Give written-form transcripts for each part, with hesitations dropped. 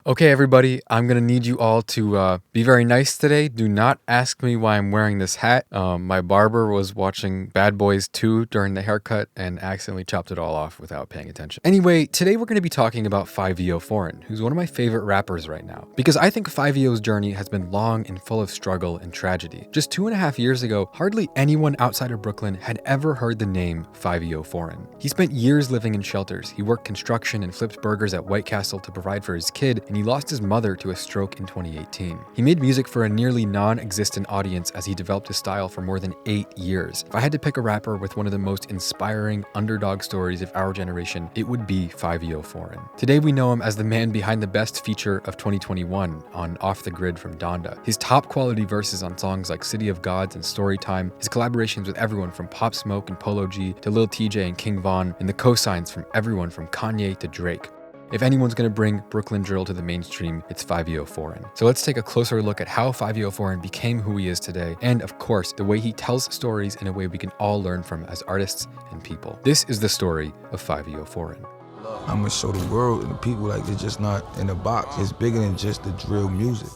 Okay, everybody, I'm gonna need you all to be very nice today. Do not ask me why I'm wearing this hat. My barber was watching Bad Boys 2 during the haircut and accidentally chopped it all off without paying attention. Anyway, today we're gonna be talking about Fivio Foreign, who's one of my favorite rappers right now. Because I think Fivio's journey has been long and full of struggle and tragedy. Just 2.5 years ago, hardly anyone outside of Brooklyn had ever heard the name Fivio Foreign. He spent years living in shelters. He worked construction and flipped burgers at White Castle to provide for his kid, and he lost his mother to a stroke in 2018. He made music for a nearly non-existent audience as he developed his style for more than 8 years. If I had to pick a rapper with one of the most inspiring underdog stories of our generation, it would be Fivio Foreign. Today we know him as the man behind the best feature of 2021 on Off the Grid from Donda. His top quality verses on songs like City of Gods and Storytime, his collaborations with everyone from Pop Smoke and Polo G to Lil Tjay and King Von, and the cosigns from everyone from Kanye to Drake. If anyone's gonna bring Brooklyn drill to the mainstream, it's Fivio Foreign. So let's take a closer look at how Fivio Foreign became who he is today, and of course, the way he tells stories in a way we can all learn from as artists and people. This is the story of Fivio Foreign. I'm gonna show the world and the people like they're just not in a box. It's bigger than just the drill music.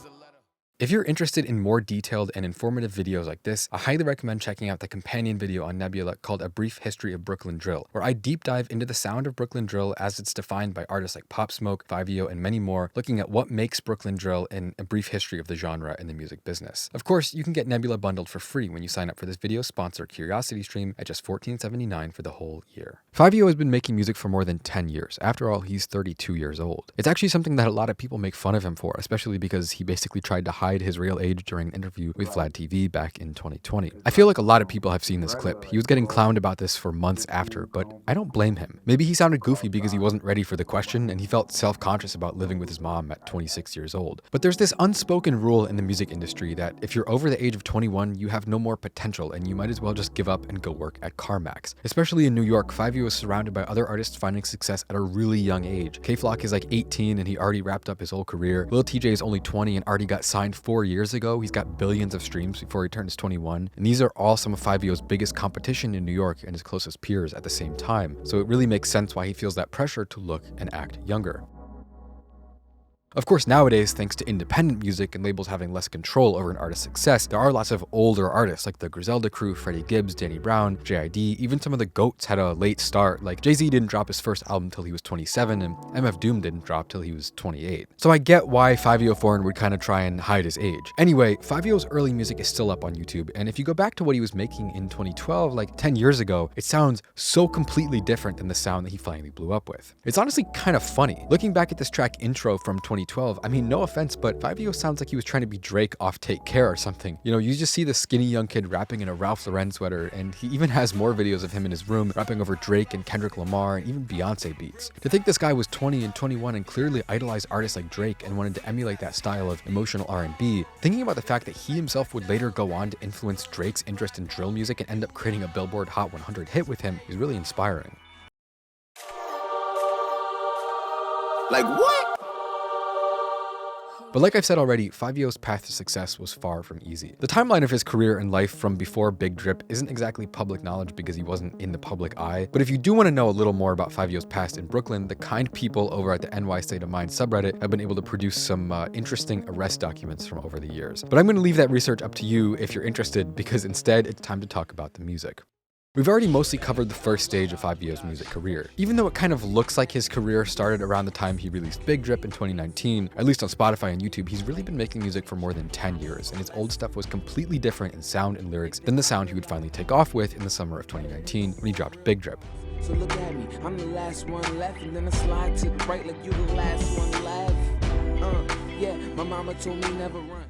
If you're interested in more detailed and informative videos like this, I highly recommend checking out the companion video on Nebula called A Brief History of Brooklyn Drill, where I deep dive into the sound of Brooklyn Drill as it's defined by artists like Pop Smoke, Fivio, and many more, looking at what makes Brooklyn Drill and a brief history of the genre in the music business. Of course, you can get Nebula bundled for free when you sign up for this video sponsor Curiosity Stream at just $14.79 for the whole year. Fivio has been making music for more than 10 years. After all, he's 32 years old. It's actually something that a lot of people make fun of him for, especially because he basically tried to hide his real age during an interview with Vlad TV back in 2020. I feel like a lot of people have seen this clip. He was getting clowned about this for months after, but I don't blame him. Maybe he sounded goofy because he wasn't ready for the question and he felt self-conscious about living with his mom at 26 years old. But there's this unspoken rule in the music industry that if you're over the age of 21, you have no more potential and you might as well just give up and go work at CarMax. Especially in New York, Fivio is surrounded by other artists finding success at a really young age. K-Flock is like 18 and he already wrapped up his whole career. Lil Tjay is only 20 and already got signed 4 years ago. He's got billions of streams before he turns 21. And these are all some of Fivio's biggest competition in New York and his closest peers at the same time. So it really makes sense why he feels that pressure to look and act younger. Of course, nowadays, thanks to independent music and labels having less control over an artist's success, there are lots of older artists like the Griselda crew, Freddie Gibbs, Danny Brown, JID, even some of the GOATs had a late start, like Jay-Z didn't drop his first album till he was 27 and MF Doom didn't drop till he was 28. So I get why Fivio Foreign would kind of try and hide his age. Anyway, Fivio's early music is still up on YouTube, and if you go back to what he was making in 2012, like 10 years ago, it sounds so completely different than the sound that he finally blew up with. It's honestly kind of funny. Looking back at this track Intro from 2012, I mean, no offense, but Fivio sounds like he was trying to be Drake off Take Care or something. You know, you just see the skinny young kid rapping in a Ralph Lauren sweater, and he even has more videos of him in his room rapping over Drake and Kendrick Lamar and even Beyonce beats. To think this guy was 20 and 21 and clearly idolized artists like Drake and wanted to emulate that style of emotional R&B, thinking about the fact that he himself would later go on to influence Drake's interest in drill music and end up creating a Billboard Hot 100 hit with him is really inspiring. Like what? But like I've said already, Fivio's path to success was far from easy. The timeline of his career and life from before Big Drip isn't exactly public knowledge because he wasn't in the public eye, but if you do want to know a little more about Fivio's past in Brooklyn, the kind people over at the NY State of Mind subreddit have been able to produce some interesting arrest documents from over the years. But I'm going to leave that research up to you if you're interested, because instead it's time to talk about the music. We've already mostly covered the first stage of Fivio's music career. Even though it kind of looks like his career started around the time he released Big Drip in 2019, at least on Spotify and YouTube, he's really been making music for more than 10 years, and his old stuff was completely different in sound and lyrics than the sound he would finally take off with in the summer of 2019 when he dropped Big Drip. So look at me, I'm the last one left, and then I slide to the right like you the last one left. Yeah, my mama told me never run.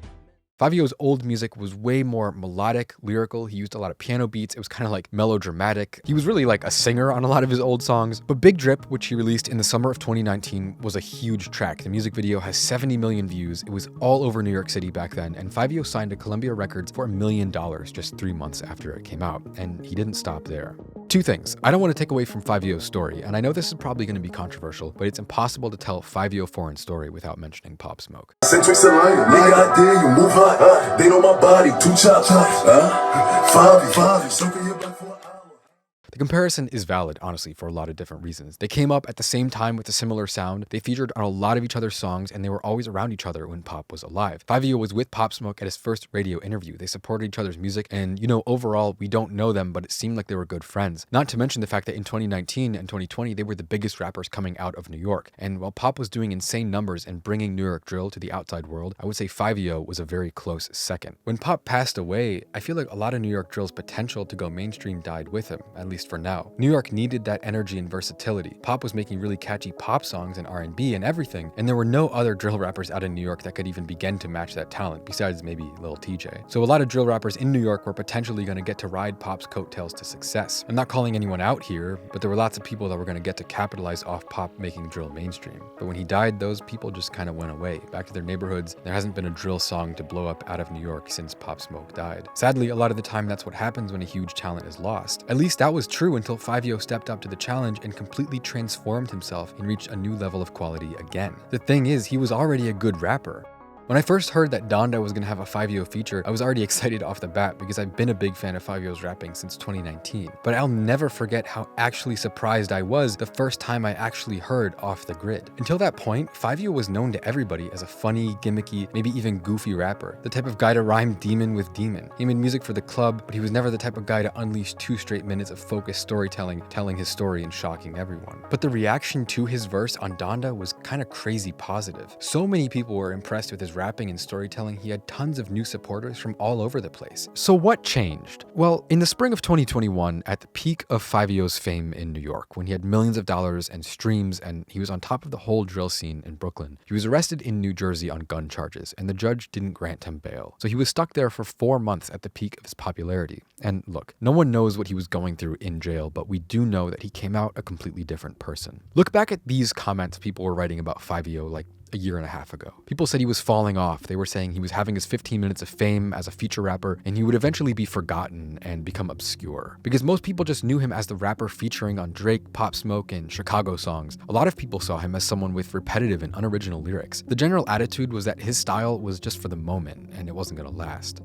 Fivio's old music was way more melodic, lyrical. He used a lot of piano beats. It was kind of like melodramatic. He was really like a singer on a lot of his old songs. But Big Drip, which he released in the summer of 2019, was a huge track. The music video has 70 million views. It was all over New York City back then, and Fivio signed to Columbia Records for $1 million just 3 months after it came out, and he didn't stop there. Two things. I don't want to take away from Fivio's story, and I know this is probably going to be controversial, but it's impossible to tell Fivio Foreign's story without mentioning Pop Smoke. Centric Salina, nigga out there, you move hot, they know my body, 2 chops, Fivio, soaking your back for an hour. The comparison is valid, honestly, for a lot of different reasons. They came up at the same time with a similar sound, they featured on a lot of each other's songs, and they were always around each other when Pop was alive. Fivio was with Pop Smoke at his first radio interview. They supported each other's music, and overall, we don't know them, but it seemed like they were good friends. Not to mention the fact that in 2019 and 2020, they were the biggest rappers coming out of New York. And while Pop was doing insane numbers and bringing New York drill to the outside world, I would say Fivio was a very close second. When Pop passed away, I feel like a lot of New York drill's potential to go mainstream died with him, at least for now. New York needed that energy and versatility. Pop was making really catchy pop songs and R&B and everything, and there were no other drill rappers out in New York that could even begin to match that talent, besides maybe Lil Tjay. So a lot of drill rappers in New York were potentially going to get to ride Pop's coattails to success. I'm not calling anyone out here, but there were lots of people that were going to get to capitalize off Pop making drill mainstream. But when he died, those people just kind of went away, back to their neighborhoods. There hasn't been a drill song to blow up out of New York since Pop Smoke died. Sadly, a lot of the time that's what happens when a huge talent is lost. At least that was true until Fivio stepped up to the challenge and completely transformed himself and reached a new level of quality again. The thing is, he was already a good rapper. When I first heard that Donda was gonna have a Fivio feature, I was already excited off the bat because I've been a big fan of Fivio's rapping since 2019. But I'll never forget how actually surprised I was the first time I actually heard Off the Grid. Until that point, Fivio was known to everybody as a funny, gimmicky, maybe even goofy rapper. The type of guy to rhyme demon with demon. He made music for the club, but he was never the type of guy to unleash 2 straight minutes of focused storytelling, telling his story and shocking everyone. But the reaction to his verse on Donda was kind of crazy positive. So many people were impressed with his rapping and storytelling, he had tons of new supporters from all over the place. So what changed? Well, in the spring of 2021, at the peak of Fivio's fame in New York, when he had millions of dollars and streams and he was on top of the whole drill scene in Brooklyn, he was arrested in New Jersey on gun charges, and the judge didn't grant him bail. So he was stuck there for 4 months at the peak of his popularity. And look, no one knows what he was going through in jail, but we do know that he came out a completely different person. Look back at these comments people were writing about Fivio like a year and a half ago. People said he was falling off. They were saying he was having his 15 minutes of fame as a feature rapper and he would eventually be forgotten and become obscure. Because most people just knew him as the rapper featuring on Drake, Pop Smoke, and Chicago songs. A lot of people saw him as someone with repetitive and unoriginal lyrics. The general attitude was that his style was just for the moment and it wasn't gonna last.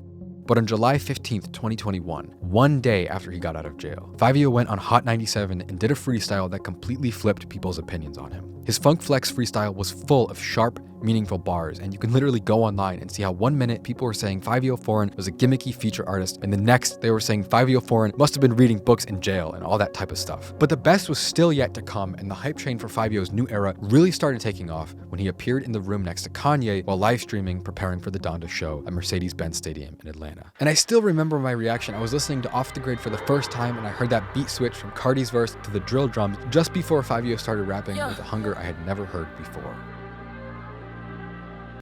But on July 15th, 2021, one day after he got out of jail, Fivio went on Hot 97 and did a freestyle that completely flipped people's opinions on him. His Funk Flex freestyle was full of sharp, meaningful bars, and you can literally go online and see how 1 minute people were saying Fivio Foreign was a gimmicky feature artist, and the next they were saying Fivio Foreign must have been reading books in jail and all that type of stuff. But the best was still yet to come, and the hype train for Fivio's new era really started taking off when he appeared in the room next to Kanye while live streaming preparing for the Donda show at Mercedes-Benz Stadium in Atlanta. And I still remember my reaction. I was listening to Off the Grid for the first time and I heard that beat switch from Cardi's verse to the drill drums just before Fivio started rapping with a hunger I had never heard before.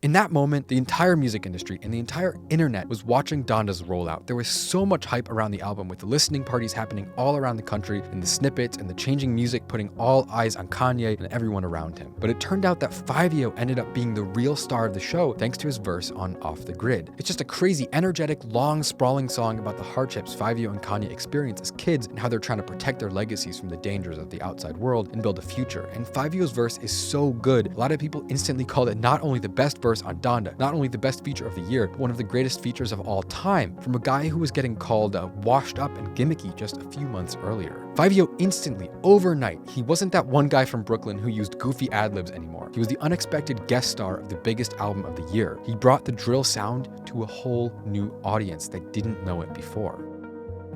In that moment, the entire music industry and the entire internet was watching Donda's rollout. There was so much hype around the album, with the listening parties happening all around the country, and the snippets and the changing music putting all eyes on Kanye and everyone around him. But it turned out that Fivio ended up being the real star of the show thanks to his verse on Off the Grid. It's just a crazy, energetic, long, sprawling song about the hardships Fivio and Kanye experience as kids and how they're trying to protect their legacies from the dangers of the outside world and build a future. And Fivio's verse is so good, a lot of people instantly called it not only the best verse on Donda, not only the best feature of the year, but one of the greatest features of all time, from a guy who was getting called washed up and gimmicky just a few months earlier. Fivio instantly, overnight, he wasn't that one guy from Brooklyn who used goofy ad-libs anymore. He was the unexpected guest star of the biggest album of the year. He brought the drill sound to a whole new audience that didn't know it before.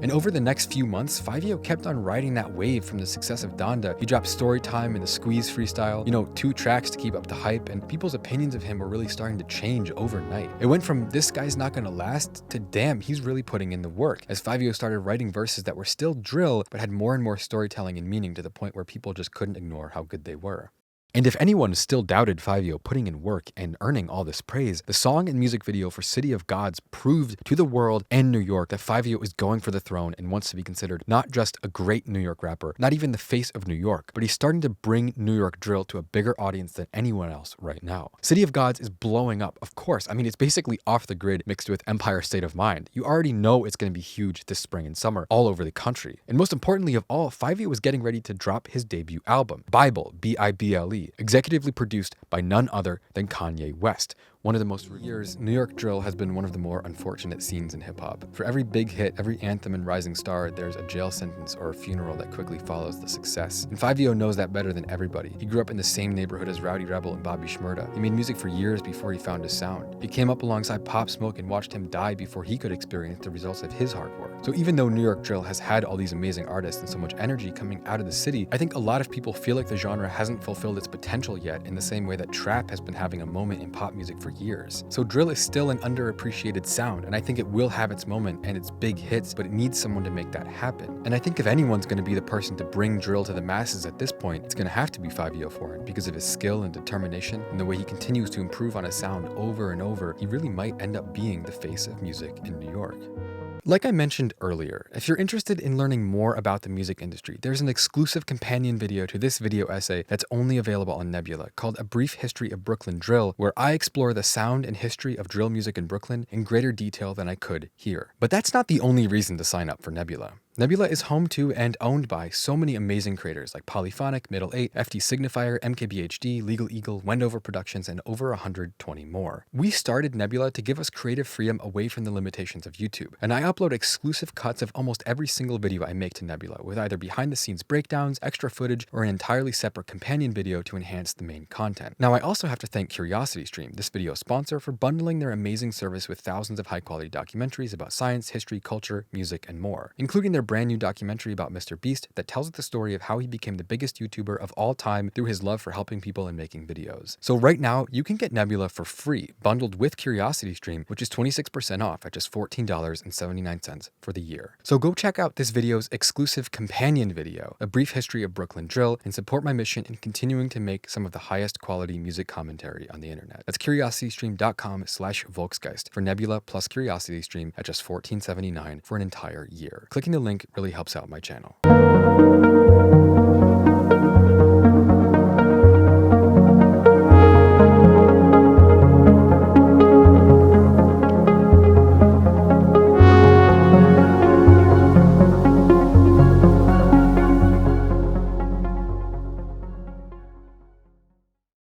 And over the next few months, Fivio kept on riding that wave from the success of Donda. He dropped Storytime and the Squeeze freestyle, 2 tracks to keep up the hype, and people's opinions of him were really starting to change overnight. It went from this guy's not gonna last to damn, he's really putting in the work, as Fivio started writing verses that were still drill, but had more and more storytelling and meaning to the point where people just couldn't ignore how good they were. And if anyone still doubted Fivio putting in work and earning all this praise, the song and music video for City of Gods proved to the world and New York that Fivio is going for the throne and wants to be considered not just a great New York rapper, not even the face of New York, but he's starting to bring New York drill to a bigger audience than anyone else right now. City of Gods is blowing up, of course. I mean, it's basically Off the Grid mixed with Empire State of Mind. You already know it's going to be huge this spring and summer all over the country. And most importantly of all, Fivio was getting ready to drop his debut album, Bible, B-I-B-L-E, executively produced by none other than Kanye West, One of the most years, New York drill has been one of the more unfortunate scenes in hip-hop. For every big hit, every anthem and rising star, there's a jail sentence or a funeral that quickly follows the success. And Fivio knows that better than everybody. He grew up in the same neighborhood as Rowdy Rebel and Bobby Shmurda. He made music for years before he found his sound. He came up alongside Pop Smoke and watched him die before he could experience the results of his hard work. So even though New York drill has had all these amazing artists and so much energy coming out of the city, I think a lot of people feel like the genre hasn't fulfilled its potential yet in the same way that trap has been having a moment in pop music for years. So drill is still an underappreciated sound, and I think it will have its moment and its big hits, but it needs someone to make that happen. And I think if anyone's going to be the person to bring drill to the masses at this point, it's going to have to be Fivio Foreign because of his skill and determination and the way he continues to improve on a sound over and over. He really might end up being the face of music in New York. Like I mentioned earlier, if you're interested in learning more about the music industry, there's an exclusive companion video to this video essay that's only available on Nebula called A Brief History of Brooklyn Drill, where I explore the sound and history of drill music in Brooklyn in greater detail than I could here. But that's not the only reason to sign up for Nebula. Nebula is home to and owned by so many amazing creators like Polyphonic, Middle 8, FT Signifier, MKBHD, Legal Eagle, Wendover Productions, and over 120 more. We started Nebula to give us creative freedom away from the limitations of YouTube, and I upload exclusive cuts of almost every single video I make to Nebula, with either behind-the-scenes breakdowns, extra footage, or an entirely separate companion video to enhance the main content. Now, I also have to thank CuriosityStream, this video sponsor, for bundling their amazing service with thousands of high-quality documentaries about science, history, culture, music, and more, including their brand new documentary about Mr. Beast that tells the story of how he became the biggest YouTuber of all time through his love for helping people and making videos. So right now, you can get Nebula for free, bundled with CuriosityStream, which is 26% off at just $14.79 for the year. So go check out this video's exclusive companion video, A Brief History of Brooklyn Drill, and support my mission in continuing to make some of the highest quality music commentary on the internet. That's curiositystream.com/Volksgeist for Nebula plus CuriosityStream at just $14.79 for an entire year. Clicking the link really helps out my channel.